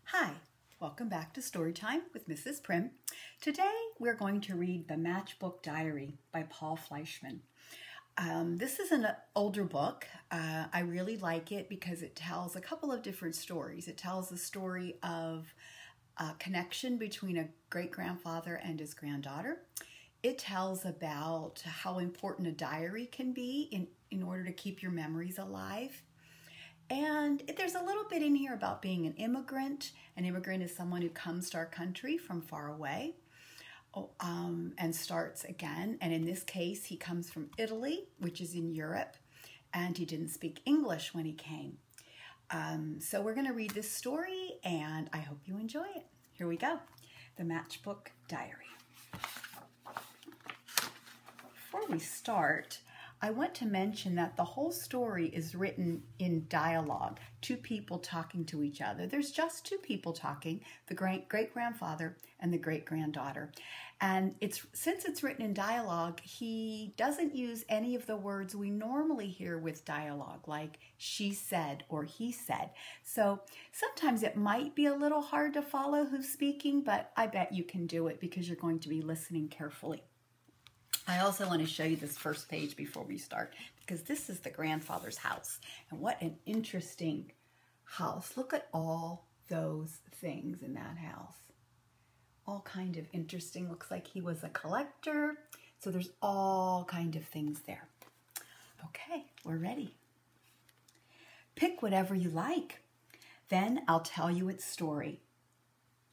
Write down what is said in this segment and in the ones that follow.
Hi, welcome back to Storytime with Mrs. Primm. Today we're going to read the Matchbox Diary by Paul Fleischman. This is an older book. I really like it because it tells a couple of different stories. It tells the story of a connection between a great-grandfather and his granddaughter. It tells about how important a diary can be in order to keep your memories alive. And there's a little bit in here about being an immigrant. An immigrant is someone who comes to our country from far away and starts again. And in this case, he comes from Italy, which is in Europe, and he didn't speak English when he came. So we're going to read this story, and I hope you enjoy it. Here we go. The Matchbox Diary. Before we start, I want to mention that the whole story is written in dialogue, two people talking to each other. There's just two people talking, the great-grandfather and the great-granddaughter. And since it's written in dialogue, he doesn't use any of the words we normally hear with dialogue, like she said or he said. So sometimes it might be a little hard to follow who's speaking, but I bet you can do it because you're going to be listening carefully. I also want to show you this first page before we start, because this is the grandfather's house. And what an interesting house. Look at all those things in that house. All kind of interesting. Looks like he was a collector. So there's all kind of things there. Okay, we're ready. Pick whatever you like. Then I'll tell you its story.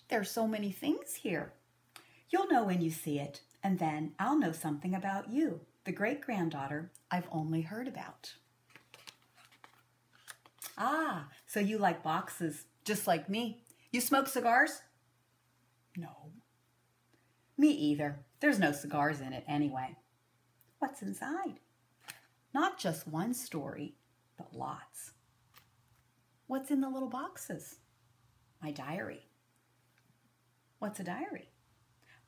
There's so many things here. You'll know when you see it. And then I'll know something about you, the great-granddaughter I've only heard about. Ah, so you like boxes, just like me. You smoke cigars? No. Me either. There's no cigars in it anyway. What's inside? Not just one story, but lots. What's in the little boxes? My diary. What's a diary?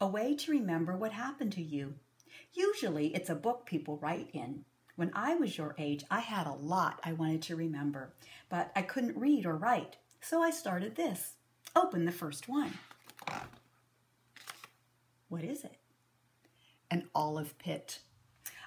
A way to remember what happened to you. Usually it's a book people write in. When I was your age, I had a lot I wanted to remember, but I couldn't read or write, so I started this. Open the first one. What is it? An olive pit.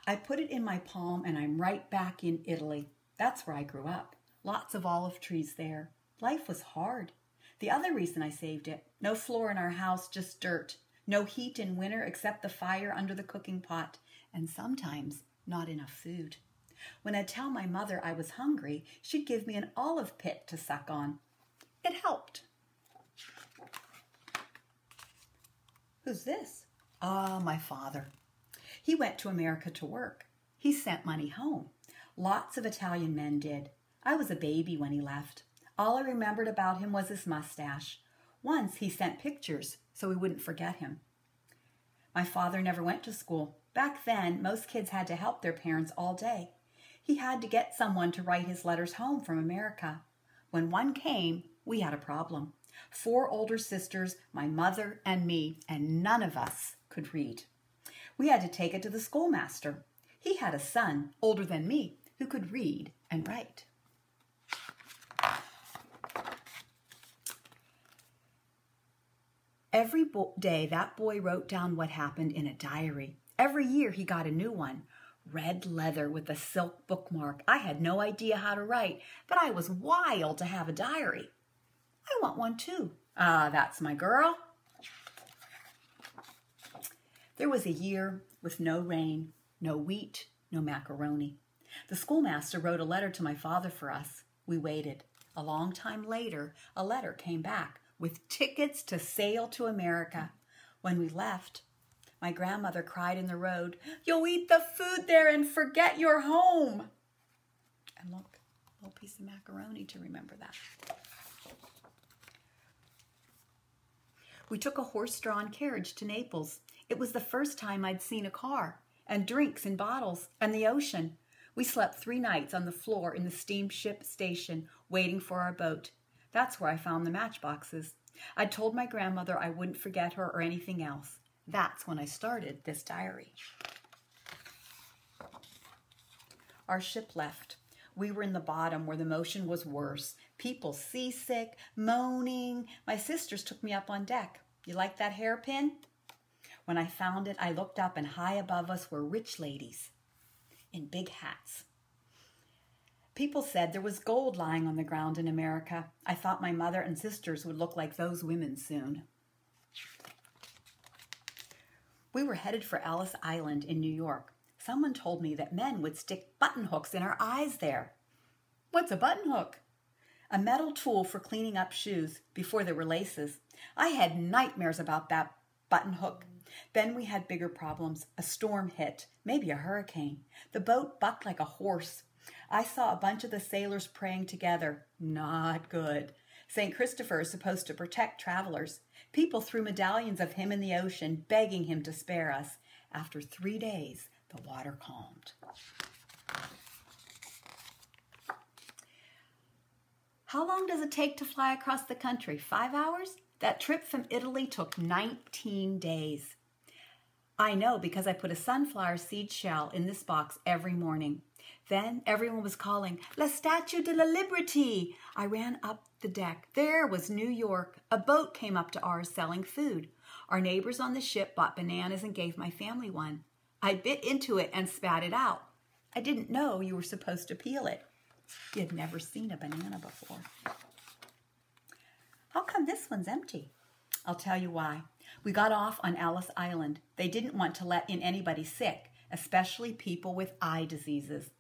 I put it in my palm and I'm right back in Italy. That's where I grew up. Lots of olive trees there. Life was hard. The other reason I saved it, no floor in our house, just dirt. No heat in winter except the fire under the cooking pot, and sometimes not enough food. When I'd tell my mother I was hungry, she'd give me an olive pit to suck on. It helped. Who's this? Ah, my father. He went to America to work. He sent money home. Lots of Italian men did. I was a baby when he left. All I remembered about him was his mustache. Once he sent pictures so we wouldn't forget him. My father never went to school. Back then, most kids had to help their parents all day. He had to get someone to write his letters home from America. When one came, we had a problem. 4 older sisters, my mother and me, and none of us could read. We had to take it to the schoolmaster. He had a son, older than me, who could read and write. Every day, that boy wrote down what happened in a diary. Every year, he got a new one. Red leather with a silk bookmark. I had no idea how to write, but I was wild to have a diary. I want one too. Ah, that's my girl. There was a year with no rain, no wheat, no macaroni. The schoolmaster wrote a letter to my father for us. We waited. A long time later, a letter came back with tickets to sail to America. When we left, my grandmother cried in the road, "You'll eat the food there and forget your home." And look, a little piece of macaroni to remember that. We took a horse-drawn carriage to Naples. It was the first time I'd seen a car, and drinks in bottles, and the ocean. We slept 3 nights on the floor in the steamship station, waiting for our boat. That's where I found the matchboxes. I'd told my grandmother I wouldn't forget her or anything else. That's when I started this diary. Our ship left. We were in the bottom where the motion was worse. People seasick, moaning. My sisters took me up on deck. You like that hairpin? When I found it, I looked up, and high above us were rich ladies in big hats. People said there was gold lying on the ground in America. I thought my mother and sisters would look like those women soon. We were headed for Ellis Island in New York. Someone told me that men would stick button hooks in our eyes there. What's a button hook? A metal tool for cleaning up shoes before there were laces. I had nightmares about that button hook. Then we had bigger problems. A storm hit, maybe a hurricane. The boat bucked like a horse. I saw a bunch of the sailors praying together. Not good. St. Christopher is supposed to protect travelers. People threw medallions of him in the ocean, begging him to spare us. After 3 days, the water calmed. How long does it take to fly across the country? 5 hours? That trip from Italy took 19 days. I know because I put a sunflower seed shell in this box every morning. Then everyone was calling, La Statue de la Liberté. I ran up the deck. There was New York. A boat came up to ours selling food. Our neighbors on the ship bought bananas and gave my family one. I bit into it and spat it out. I didn't know you were supposed to peel it. You had never seen a banana before. How come this one's empty? I'll tell you why. We got off on Ellis Island. They didn't want to let in anybody sick, especially people with eye diseases.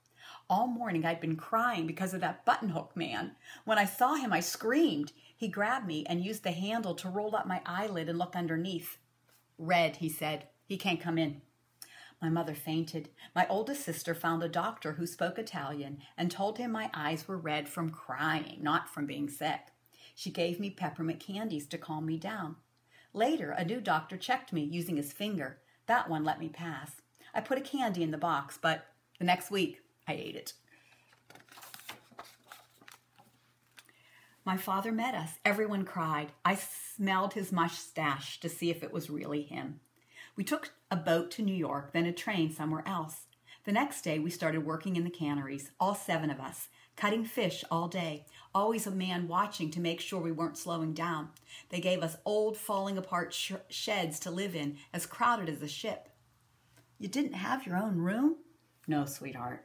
All morning I'd been crying because of that button hook man. When I saw him, I screamed. He grabbed me and used the handle to roll up my eyelid and look underneath. Red, he said. He can't come in. My mother fainted. My oldest sister found a doctor who spoke Italian and told him my eyes were red from crying, not from being sick. She gave me peppermint candies to calm me down. Later, a new doctor checked me using his finger. That one let me pass. I put a candy in the box, but the next week, I ate it. My father met us. Everyone cried. I smelled his mustache to see if it was really him. We took a boat to New York, then a train somewhere else. The next day, we started working in the canneries, all 7 of us, cutting fish all day, always a man watching to make sure we weren't slowing down. They gave us old, falling-apart sheds to live in, as crowded as a ship. You didn't have your own room? No, sweetheart.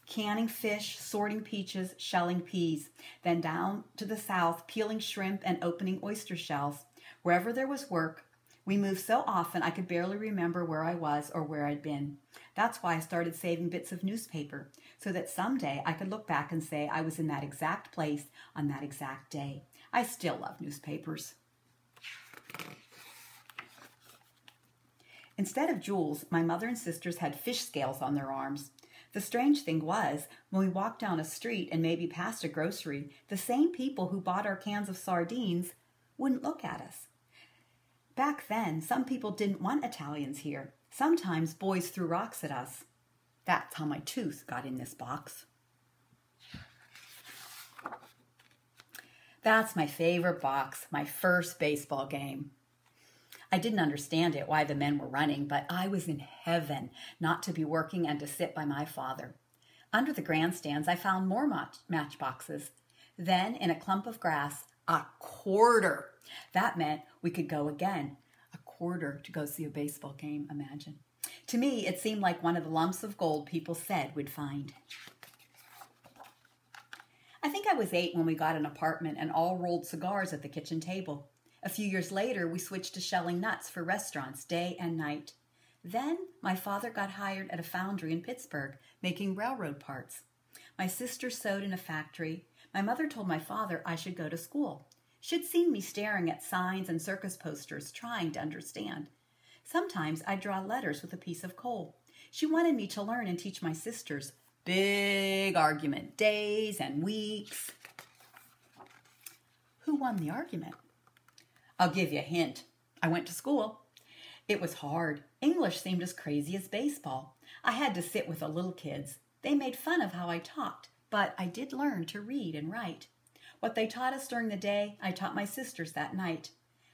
Canning fish, sorting peaches, shelling peas, then down to the south, peeling shrimp and opening oyster shells. Wherever there was work, we moved so often I could barely remember where I was or where I'd been. That's why I started saving bits of newspaper, so that someday I could look back and say I was in that exact place on that exact day. I still love newspapers. Instead of jewels, my mother and sisters had fish scales on their arms. The strange thing was, when we walked down a street and maybe past a grocery, the same people who bought our cans of sardines wouldn't look at us. Back then, some people didn't want Italians here. Sometimes boys threw rocks at us. That's how my tooth got in this box. That's my favorite box, my first baseball game. I didn't understand it, why the men were running, but I was in heaven not to be working and to sit by my father. Under the grandstands, I found more matchboxes. Then, in a clump of grass, a quarter. That meant we could go again. A quarter to go see a baseball game, imagine. To me, it seemed like one of the lumps of gold people said we'd find. I think I was 8 when we got an apartment and all rolled cigars at the kitchen table. A few years later, we switched to shelling nuts for restaurants day and night. Then my father got hired at a foundry in Pittsburgh, making railroad parts. My sister sewed in a factory. My mother told my father I should go to school. She'd seen me staring at signs and circus posters, trying to understand. Sometimes I'd draw letters with a piece of coal. She wanted me to learn and teach my sisters. Big argument, days and weeks. Who won the argument? I'll give you a hint. I went to school. It was hard. English seemed as crazy as baseball. I had to sit with the little kids. They made fun of how I talked, but I did learn to read and write. What they taught us during the day, I taught my sisters that night.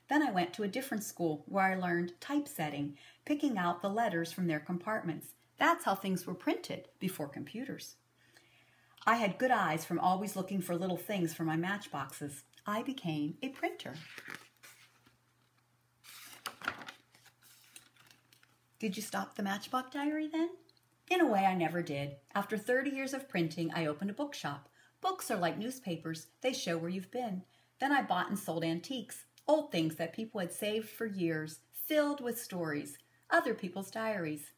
Then I went to a different school where I learned typesetting, picking out the letters from their compartments. That's how things were printed before computers. I had good eyes from always looking for little things for my matchboxes. I became a printer. Did you stop the Matchbox Diary then? In a way, I never did. After 30 years of printing, I opened a bookshop. Books are like newspapers. They show where you've been. Then I bought and sold antiques, old things that people had saved for years, filled with stories, other people's diaries.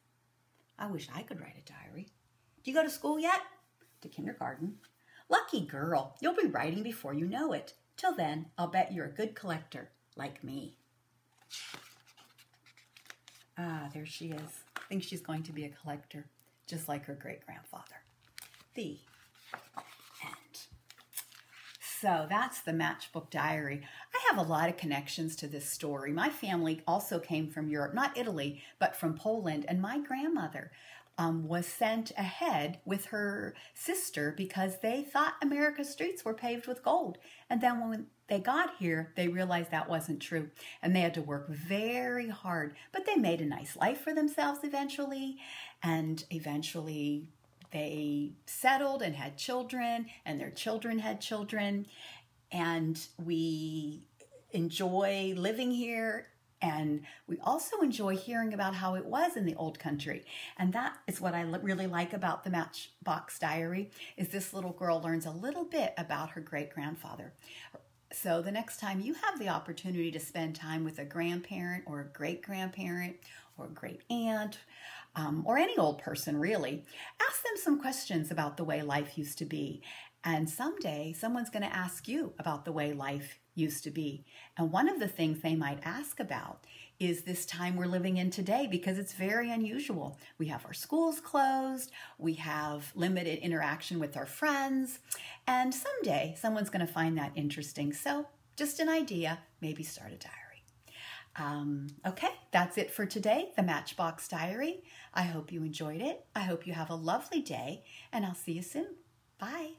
I wish I could write a diary. Do you go to school yet? To kindergarten. Lucky girl, you'll be writing before you know it. Till then, I'll bet you're a good collector, like me. Ah, there she is. I think she's going to be a collector, just like her great-grandfather. The end. So that's the Matchbox Diary. I have a lot of connections to this story. My family also came from Europe, not Italy, but from Poland, and my grandmother was sent ahead with her sister because they thought America's streets were paved with gold. And then when they got here, they realized that wasn't true. And they had to work very hard. But they made a nice life for themselves eventually. And eventually they settled and had children, and their children had children. And we enjoy living here. And we also enjoy hearing about how it was in the old country. And that is what I really like about the Matchbox Diary, is this little girl learns a little bit about her great-grandfather. So the next time you have the opportunity to spend time with a grandparent or a great-grandparent or a great-aunt, or any old person really, ask them some questions about the way life used to be. And someday someone's going to ask you about the way life used to be. And one of the things they might ask about is this time we're living in today, because it's very unusual. We have our schools closed, we have limited interaction with our friends, and someday someone's going to find that interesting. So just an idea, maybe start a diary. Okay, that's it for today, the Matchbox Diary. I hope you enjoyed it. I hope you have a lovely day, and I'll see you soon. Bye.